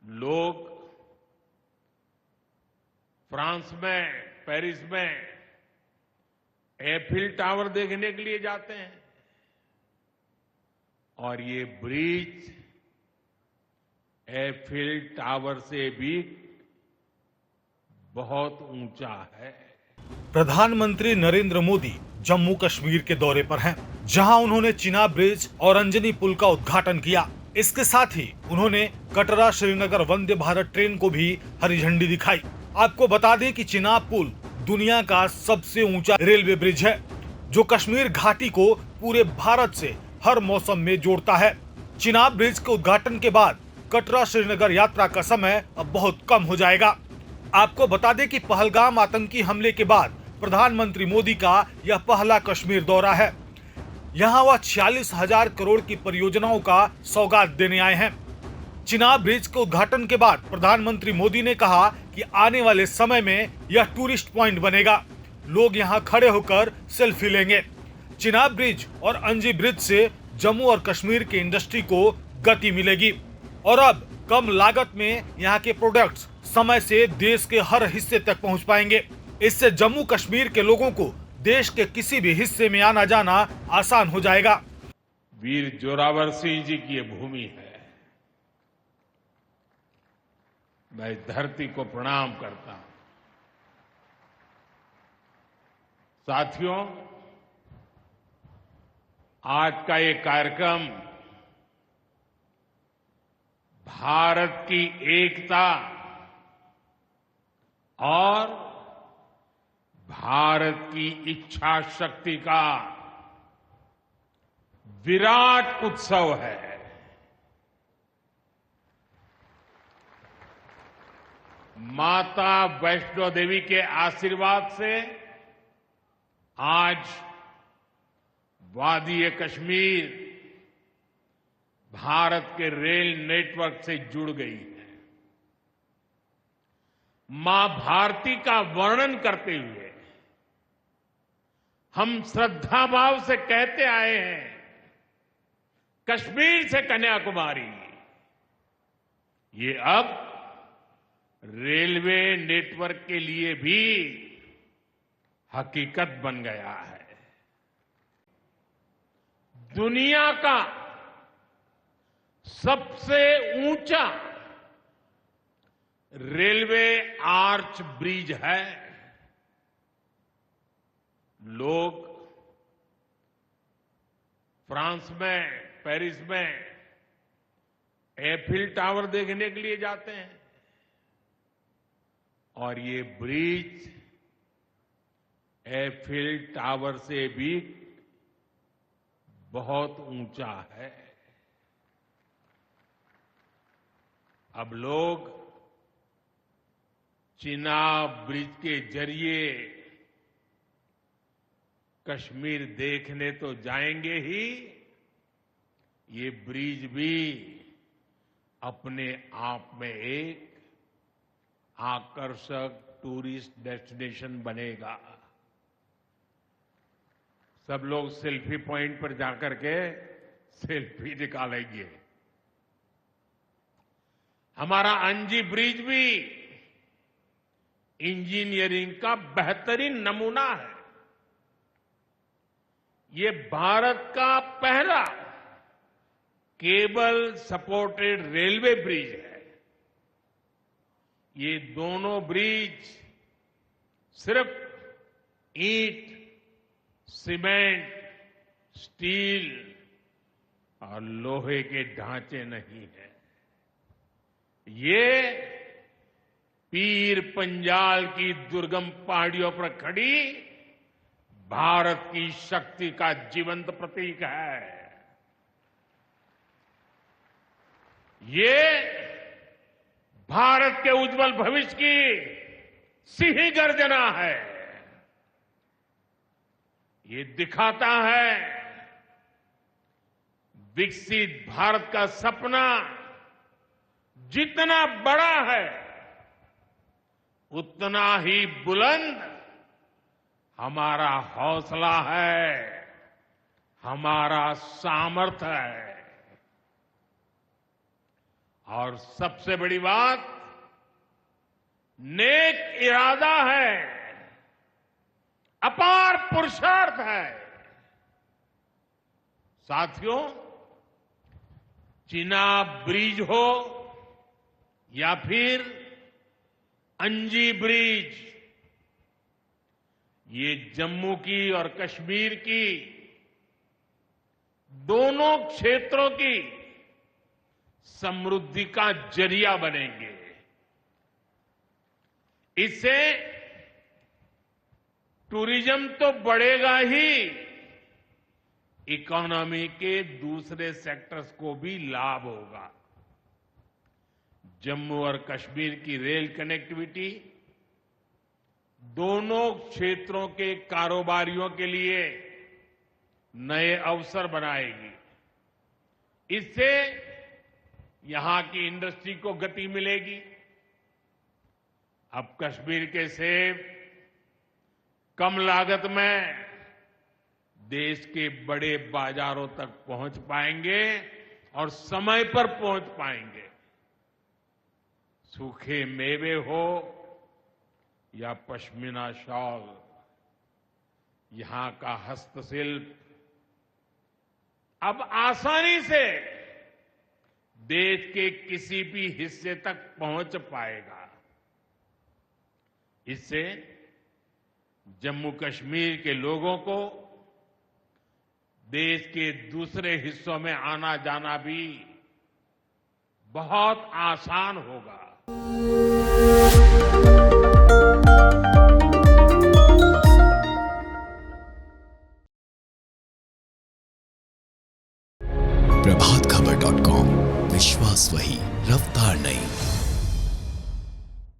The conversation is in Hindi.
लोग फ्रांस में, पेरिस में एफिल टावर देखने के लिए जाते हैं और ये ब्रिज एफिल टावर से भी बहुत ऊंचा है। प्रधानमंत्री नरेंद्र मोदी जम्मू कश्मीर के दौरे पर हैं, जहां उन्होंने चिनाब ब्रिज और अंजनी पुल का उद्घाटन किया। इसके साथ ही उन्होंने कटरा श्रीनगर वंदे भारत ट्रेन को भी हरी झंडी दिखाई। आपको बता दें कि चिनाब पुल दुनिया का सबसे ऊंचा रेलवे ब्रिज है, जो कश्मीर घाटी को पूरे भारत से हर मौसम में जोड़ता है। चिनाब ब्रिज के उद्घाटन के बाद कटरा श्रीनगर यात्रा का समय अब बहुत कम हो जाएगा। आपको बता दें कि पहलगाम आतंकी हमले के बाद प्रधानमंत्री मोदी का यह पहला कश्मीर दौरा है। यहां वह 46,000 करोड़ की परियोजनाओं का सौगात देने आए हैं। चिनाब ब्रिज के उद्घाटन के बाद प्रधानमंत्री मोदी ने कहा कि आने वाले समय में यह टूरिस्ट पॉइंट बनेगा। लोग यहां खड़े होकर सेल्फी लेंगे। चिनाब ब्रिज और अंजी ब्रिज से जम्मू और कश्मीर की इंडस्ट्री को गति मिलेगी और अब कम लागत में यहां के प्रोडक्ट्स समय से देश के हर हिस्से तक पहुंच पाएंगे। इससे जम्मू कश्मीर के लोगों को देश के किसी भी हिस्से में आना जाना आसान हो जाएगा। वीर जोरावर सिंह जी की ये भूमि है। मैं इस धरती को प्रणाम करता हूं। साथियों, आज का ये कार्यक्रम भारत की एकता और भारत की इच्छा शक्ति का विराट उत्सव है। माता वैष्णो देवी के आशीर्वाद से आज वादी कश्मीर भारत के रेल नेटवर्क से जुड़ गई है। मां भारती का वर्णन करते हुए हम श्रद्धा भाव से कहते आए हैं, कश्मीर से कन्याकुमारी। ये अब रेलवे नेटवर्क के लिए भी हकीकत बन गया है। दुनिया का सबसे ऊंचा रेलवे आर्च ब्रिज है। लोग फ्रांस में, पेरिस में एफिल टावर देखने के लिए जाते हैं और ये ब्रिज एफिल टावर से भी बहुत ऊंचा है। अब लोग चिनाब ब्रिज के जरिए कश्मीर देखने तो जाएंगे ही, ये ब्रिज भी अपने आप में एक आकर्षक टूरिस्ट डेस्टिनेशन बनेगा। सब लोग सेल्फी पॉइंट पर जाकर के सेल्फी निकालेंगे। हमारा अंजी ब्रिज भी इंजीनियरिंग का बेहतरीन नमूना है। ये भारत का पहला केबल सपोर्टेड रेलवे ब्रिज है। ये दोनों ब्रिज सिर्फ ईंट, सीमेंट, स्टील और लोहे के ढांचे नहीं है। ये पीर पंजाल की दुर्गम पहाड़ियों पर खड़ी भारत की शक्ति का जीवंत प्रतीक है। ये भारत के उज्जवल भविष्य की सिंह गर्जना है। ये दिखाता है विकसित भारत का सपना जितना बड़ा है, उतना ही बुलंद हमारा हौसला है, हमारा सामर्थ्य है। और सबसे बड़ी बात, नेक इरादा है, अपार पुरुषार्थ है। साथियों, चिनाब ब्रिज हो या फिर अंजी ब्रिज, ये जम्मू की और कश्मीर की दोनों क्षेत्रों की समृद्धि का जरिया बनेंगे। इससे टूरिज्म तो बढ़ेगा ही, इकोनॉमी के दूसरे सेक्टर्स को भी लाभ होगा। जम्मू और कश्मीर की रेल कनेक्टिविटी दोनों क्षेत्रों के कारोबारियों के लिए नए अवसर बनाएगी। इससे यहां की इंडस्ट्री को गति मिलेगी। अब कश्मीर के सेब कम लागत में देश के बड़े बाजारों तक पहुंच पाएंगे और समय पर पहुंच पाएंगे। सूखे मेवे हो या पश्मीना शॉल, यहां का हस्तशिल्प अब आसानी से देश के किसी भी हिस्से तक पहुंच पाएगा। इससे जम्मू कश्मीर के लोगों को देश के दूसरे हिस्सों में आना जाना भी बहुत आसान होगा।